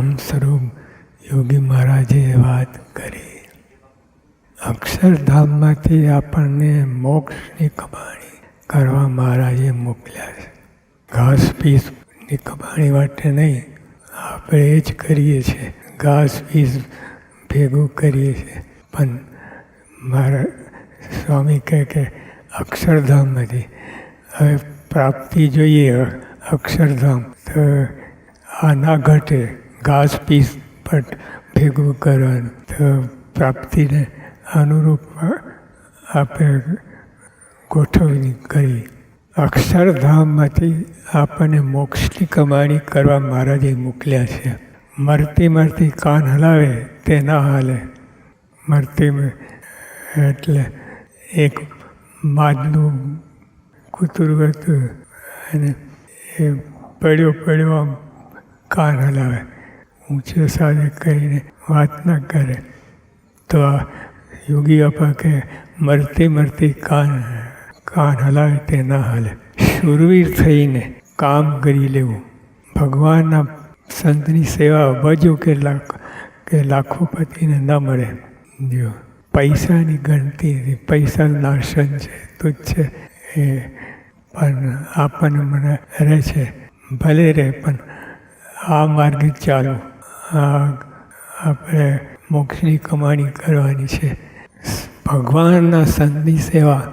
પરમ સ્વરૂપ યોગી મહારાજે વાત કરી. અક્ષરધામમાંથી આપણને મોક્ષની કમાણી કરવા મહારાજે મોકલ્યા છે. ઘાસ પીસની કમાણી માટે નહીં, આપણે એ જ કરીએ છીએ, ઘાસ પીસ ભેગું કરીએ છીએ. પણ મારા સ્વામી કહે કે અક્ષરધામમાંથી હવે પ્રાપ્તિ જોઈએ. અક્ષરધામ તો આ ના ઘટે, ઘાસ પીસ પણ ભેગું કરવાનું, તો પ્રાપ્તિને અનુરૂપ આપણે ગોઠવણી કરી. અક્ષરધામમાંથી આપણને મોક્ષની કમાણી કરવા મહારાજે મોકલ્યા છે. મરતી કાન હલાવે તે ના હાલે. મરતી એટલે એક માદનું કૂતરું હતું અને એ પડ્યો આમ કાન હલાવે, ઊંચે સાથે કરીને વાત ના કરે. તો આ યોગી બાપા કે મરતી કાન હલાવે તે ના હાલે. શૂરવીર થઈને કામ કરી લેવું. ભગવાનના સંતની સેવા અબજો કે લાખોપતિને ન મળે. જો પૈસાની ગણતી નથી, પૈસા નાશન છે, તુચ્છ છે. એ પણ આપણને મને રહે છે, ભલે રહે, પણ આ માર્ગે ચાલો. આપણે મોક્ષની કમાણી કરવાની છે. ભગવાનના સંતની સેવા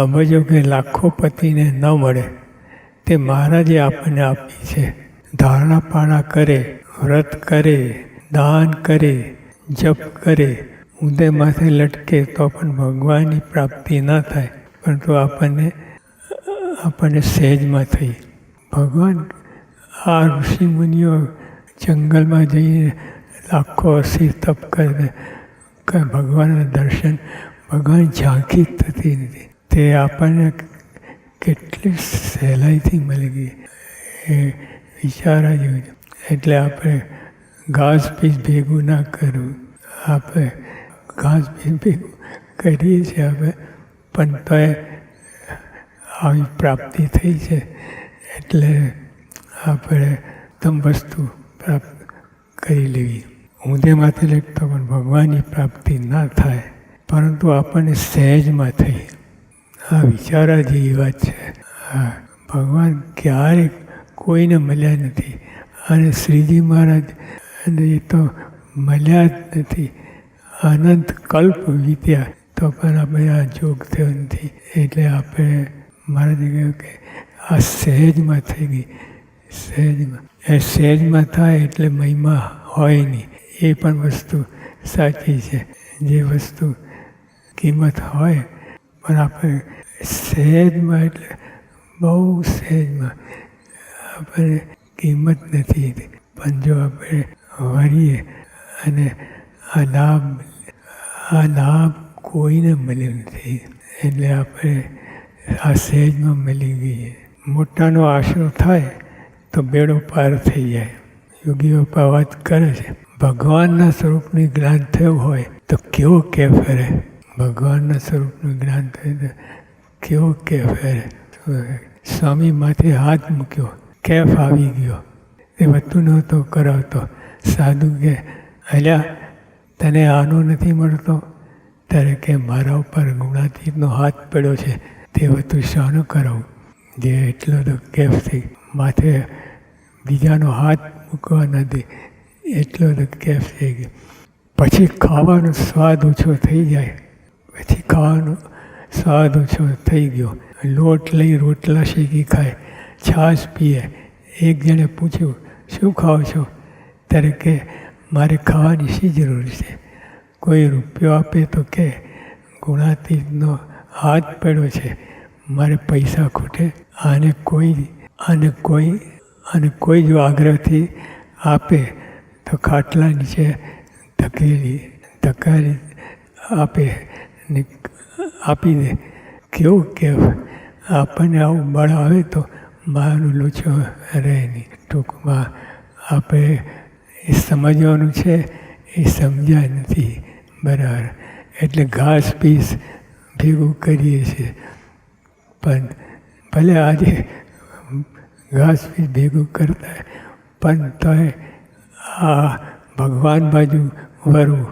અબજો કે લાખોપતિને ન મળે તે મહારાજે આપણને આપી છે. ધારણા પાણા કરે, વ્રત કરે, દાન કરે, જપ કરે, ઊંધે માથે લટકે તો પણ ભગવાનની પ્રાપ્તિ ના થાય, પરંતુ આપણને સહેજમાં થઈ. ભગવાન આ ઋષિમુનિઓ જંગલમાં જઈને લાખો અસી તપ કરે, ભગવાનના દર્શન, ભગવાન ઝાંખી થતી નથી. તે આપણને કેટલી સહેલાઈથી મળી ગઈ એ વિચારા જેવું છે. એટલે આપણે ઘાસ પીસ ભેગું ના કરવું. આપણે ઘાસ પીસ ભેગું કરીએ છીએ આપણે, પણ તોય આવી પ્રાપ્તિ થઈ છે. એટલે આપણે તમ વસ્તુ પ્રાપ્ત કરી લેવી. ઊંધે માથે લખતો પણ ભગવાનની પ્રાપ્તિ ના થાય, પરંતુ આપણને સહેજમાં થઈ. આ વિચારા જેવી વાત છે. ભગવાન ક્યારેક કોઈને મળ્યા નથી, અને શ્રીજી મહારાજ એ તો મળ્યા જ નથી. અનંત કલ્પ વીત્યા તો પણ આપણે આ જોગ થયો નથી. એટલે આપણે મહારાજે કહ્યું કે આ સહેજમાં થઈ ગઈ. સહેજમાં સહેજમાં થાય એટલે મહિમા હોય નહીં. એ પણ વસ્તુ સાચી છે. જે વસ્તુ કિંમત હોય, પણ આપણે સહેજમાં એટલે બહુ સહેજમાં આપણે કિંમત નથી. પણ જો આપણે વળીએ અને આ લાભ કોઈને મળ્યો નથી, એટલે આપણે આ સહેજમાં મળી ગઈએ. મોટાનો આશરો થાય તો બેડો પાર થઈ જાય. યોગી બાપા વાત કરે છે, ભગવાનના સ્વરૂપનું જ્ઞાન થયું હોય તો કેવો કે ફરે. ભગવાનના સ્વરૂપનું જ્ઞાન થયું તો કેવો કે ફરે. સ્વામી માથે હાથ મૂક્યો, કેફ આવી ગયો. એ વધતું નહોતો કરાવતો. સાધુ કે અલ્યા તને આનો નથી મળતો, ત્યારે કે મારા ઉપર ગુણાતીતનો હાથ પડ્યો છે, તે વધુ શાનું કરાવું. જે એટલો તો કેફ થઈ માથે બીજાનો હાથ મૂકવા નથી, એટલો તો કેફ થઈ ગયો. પછી ખાવાનો સ્વાદ ઓછો થઈ જાય. પછી ખાવાનો સ્વાદ ઓછો થઈ ગયો. લોટ લઈ રોટલા શેકી ખાય, છાશ પીએ. એક જણે પૂછ્યું શું ખાઓ છો, ત્યારે કે મારે ખાવાની શી જરૂર છે. કોઈ રૂપિયો આપે તો કે ગુણાતીતનો હાથ પડ્યો છે, મારે પૈસા ખૂટે. અને કોઈ જો આગ્રહથી આપે તો ખાટલા નીચે ધકેલી આપી દે. કેવું કહેવાય. આપણને આવું બળ આવે તો મારું લોચો રહે નહીં. ટૂંકમાં આપણે એ સમજવાનું છે, એ સમજ્યા નથી બરાબર. એટલે ઘાસ પીસ ભેગું કરીએ છીએ, પણ ભલે આજે ઘાસ પીસ ભેગું કરતા, પણ તોય આ ભગવાન બાજુ વળવું,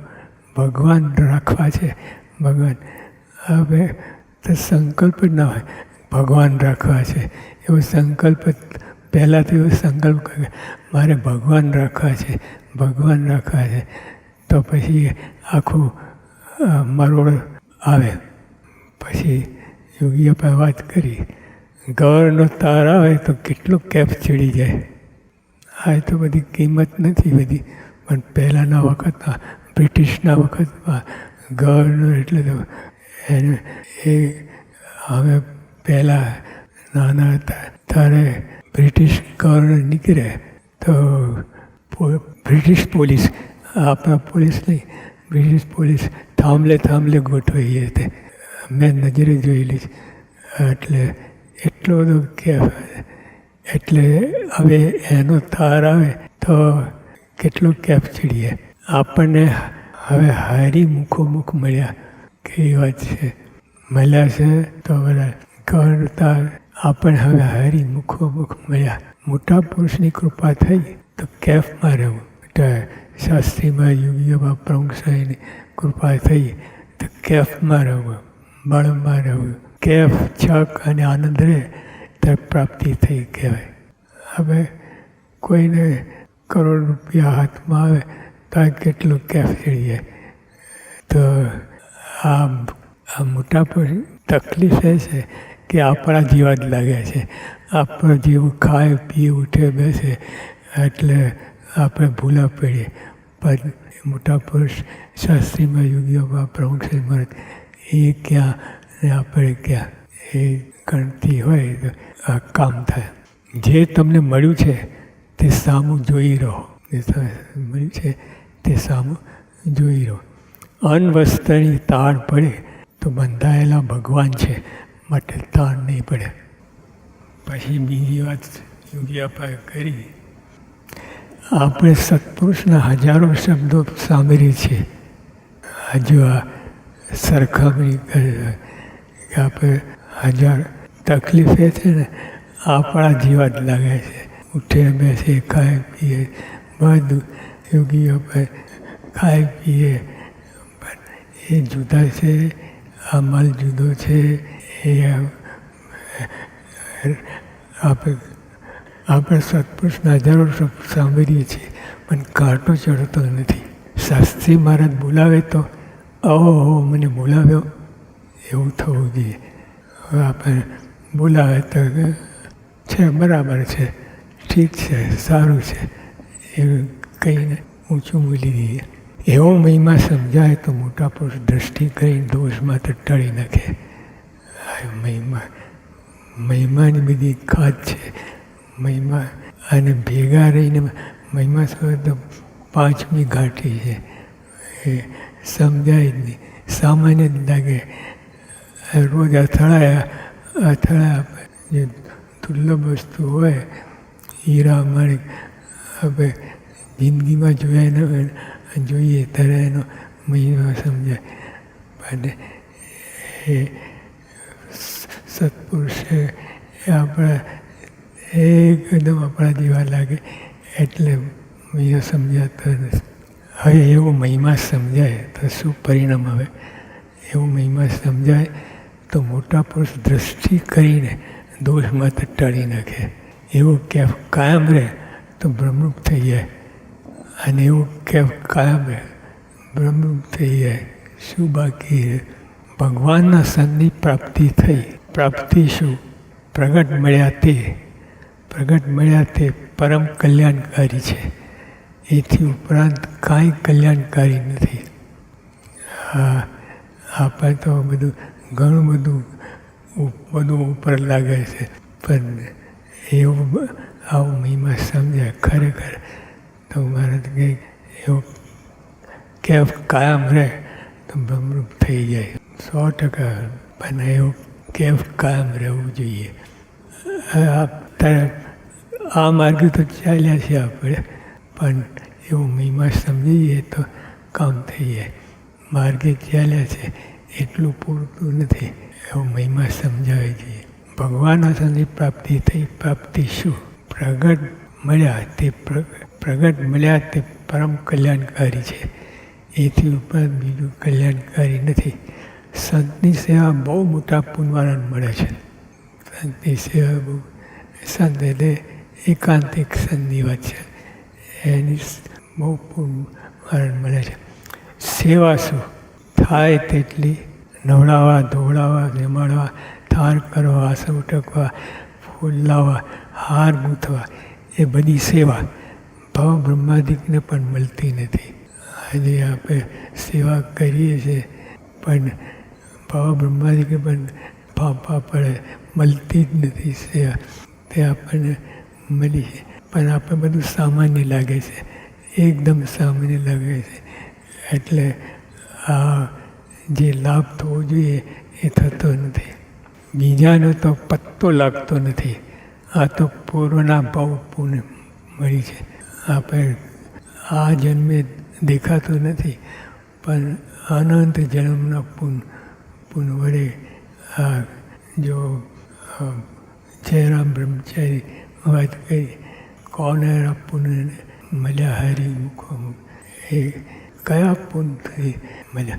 ભગવાન રાખવા છે. ભગવાન હવે તો સંકલ્પ જ ના હોય ભગવાન રાખવા છે એવો સંકલ્પ. પહેલાં તો એવો સંકલ્પ કરે મારે ભગવાન રાખવા છે, ભગવાન રાખવા છે. તો પછી આખું મરોડ આવે. પછી યોગીએ પર વાત કરી, ગવર્નો તાર આવે તો કેટલું કેફ ચડી જાય. આ તો બધી કિંમત નથી બધી, પણ પહેલાંના વખતમાં બ્રિટિશના વખતમાં ગવર્નર એટલે તો એને એ અમે પહેલાં નાના હતા ત્યારે બ્રિટિશ ગવર્નર નીકળે તો બ્રિટિશ પોલીસ, આપણા પોલીસ નહીં, બ્રિટિશ પોલીસ થાંભલે ગોઠવાઈ હતી. મેં નજરે જોયેલી છે. એટલે એટલો બધો કેફ. એટલે હવે એનો તાર આવે તો કેટલું કેફ ચડીએ. આપણને હવે હારી મુખોમુખ મળ્યા કેવી વાત છે. મળ્યા છે તો બધા ગવર્નર આપણને હવે હારી મુખોમુખ મળ્યા. મોટા પુરુષની કૃપા થઈ તો કેફમાં રહેવું. શાસ્ત્રીમાં યોગીઓમાં પ્રમુખ સાહેબની કૃપા થઈ તો કેફમાં રહેવું, બળમાં રહેવું. કેફ છક અને આનંદ રહે ત્યારે પ્રાપ્તિ થઈ કહેવાય. હવે કોઈને કરોડ રૂપિયા હાથમાં આવે તો કેટલું કેફ ચડી જાય. તો આ મોટા પર તકલીફ એ છે કે આપણા જેવા જ લાગે છે. આપણા જેવું ખાય પીએ ઉઠે બેસે એટલે આપણે ભૂલા પડીએ. પણ મોટા પુરુષ શાસ્ત્રીમાં યોગીઓમાં પ્રમુખ સાહેબ મહારાજ એ ક્યાં ને આપણે ક્યાં, એ ગણતી હોય તો આ કામ થાય. જે તમને મળ્યું છે તે સામું જોઈ રહો. જે મળ્યું છે તે સામું જોઈ રહો. અન્વસ્ત્રની તાણ પડે તો બંધાયેલા ભગવાન છે માટે તાણ નહીં પડે. પછી બીજી વાત યોગી અપાએ કરી. આપણે સત્પુરુષના હજારો શબ્દો સાંભળીએ છીએ. હજુ આ સરખામણી કરે કે આપણે હજાર તકલીફ એ છે ને આપણા જેવા જ લાગે છે. ઉઠે બેસે ખાય પીએ બધું યોગીઓ પર ખાય પીએ, પણ એ જુદા છે, અમલ જુદો છે. એ આપણે સત્પુરુષના હજારો શબ્દ સાંભળીએ છીએ પણ કાંટો ચડતો નથી. શાસ્ત્રી મહારાજ બોલાવે તો ઓહો મને બોલાવ્યો એવું થવું જોઈએ. હવે આપણે બોલાવે તો છે બરાબર છે, ઠીક છે, સારું છે એવું કહીને ઊંચું બોલી દઈએ. એવો મહિમા સમજાય તો મોટા પુરુષ દ્રષ્ટિ કરીને દોષમાં તો ટળી નાખે. મહિમાની બધી ખાદ છે. મહિમા અને ભેગા રહીને મહિમા સમજ તો પાંચમી ઘાટી છે. એ સમજાય જ નહીં, સામાન્ય જ લાગે. રોજ અથડાયા જે દુર્લભ વસ્તુ હોય હીરા માણિક આપણે જિંદગીમાં જોયા ન હોય, જોઈએ ત્યારે એનો મહિમા સમજાય. અને એ સત્પુરુષ એ આપણા એકદમ આપણા જેવા લાગે એટલે મહિમા સમજાતો નથી. હવે એવો મહિમા સમજાય તો શું પરિણામ આવે? એવો મહિમા સમજાય તો મોટા પુરુષ દ્રષ્ટિ કરીને દોષમાં તો ટાળી નાખે. એવું કેફ કાયમ રહે તો બ્રહ્મરૂપ થઈ જાય. અને એવું કેફ કાયમ રહે બ્રહ્મરૂપ થઈ જાય. શું બાકી રહે? ભગવાનના સંગની પ્રાપ્તિ થઈ. પ્રાપ્તિ શું? પ્રગટ મળ્યા તે. પ્રગટ મળ્યા તે પરમ કલ્યાણકારી છે. એથી ઉપરાંત કાંઈ કલ્યાણકારી નથી. આપણે તો બધું ઘણું બધું ઉપર લાગે છે, પણ એવું આવું મહિમા સમજાય ખરેખર તો મારે કંઈ એવું કેફ કાયમ રહે તો બ્રહ્મરૂપ થઈ જાય 100%. પણ એવું કેફ કાયમ રહેવું જોઈએ. આ માર્ગ તો ચાલ્યા છે આપણે, પણ એવો મહિમા સમજીએ તો કામ થઈ જાય. માર્ગે ચાલ્યા છે એટલું પૂરતું નથી. એવો મહિમા સમજાવી જોઈએ. ભગવાન આસાની પ્રાપ્તિ થઈ. પ્રાપ્તિ શું? પ્રગટ મળ્યા તે પ્રગટ મળ્યા તે પરમ કલ્યાણકારી છે. એથી ઉપરાંત બીજું કલ્યાણકારી નથી. સંતની સેવા બહુ મોટા પુણ્યવાળાને મળે છે. સંતની સેવા બહુ સંત એટલે એકાંતિક સંતની વાત છે. એની બહુ પુણ્યવાળાને મળે છે. સેવા શું થાય તેટલી નવડાવવા, ધોવડાવવા, જમાડવા, થાર કરવા, વાસણ ઉટકવા, ફૂલ લાવવા, હાર ગૂંથવા, એ બધી સેવા ભવ બ્રહ્માદિકને પણ મળતી નથી. આજે આપણે સેવા કરીએ છીએ પણ ભવ બ્રહ્માદિકને પણ ફાંફા પડે, મળતી જ નથી સેવા. તે આપણને મળી છે પણ આપણે બધું સામાન્ય લાગે છે, એકદમ સામાન્ય લાગે છે. એટલે આ જે લાભ થવો જોઈએ એ થતો નથી. બીજાનો તો પત્તો લાગતો નથી. આ તો પૂર્વના ભાવ પુણ્ય મળી છે. આપણે આ જન્મે દેખાતું નથી પણ અનંત જન્મના પુણ્ય વડે આ જો જયરામ બ્રહ્મચારી વાત કરી, કોને પુણ્ય મળ્યા હરિમુખો, એ કયા પુણ્યથી મળ્યા?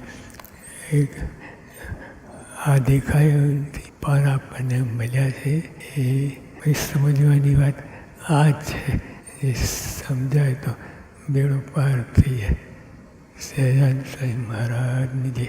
આ દેખાય નથી પણ આપણને મળ્યા છે. એ સમજવાની વાત આ જ છે. એ સમજાય તો બેડો પાર થઈ જાય. સહજાનંદ સ્વામી મહારાજની જય.